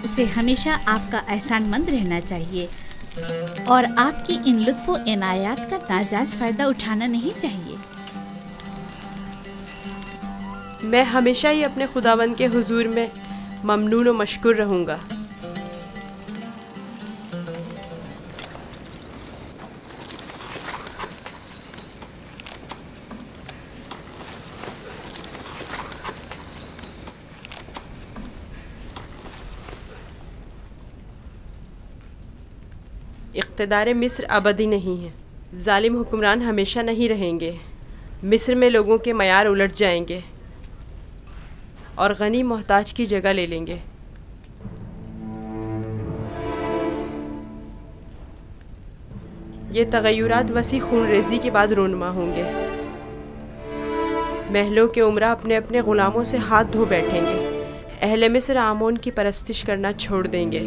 उसे हमेशा आपका एहसानमंद रहना चाहिए और आपकी इन लुत्फ़ व इनायात का नाजायज़ फ़ायदा उठाना नहीं चाहिए। मैं हमेशा ही अपने खुदावंद के हुजूर में ममनून व मशकूर रहूँगा। इक़्तिदार मिस्र अबदी नहीं है। जालिम हुक्मरान हमेशा नहीं रहेंगे। मिस्र में लोगों के मयार उलट जाएंगे और गनी मोहताज की जगह ले लेंगे। ये तगय्युरात वसी खून रेजी के बाद रोनमा होंगे। महलों के उमरा अपने अपने ग़ुलामों से हाथ धो बैठेंगे। अहले मिस्र आमोन की परस्तिश करना छोड़ देंगे।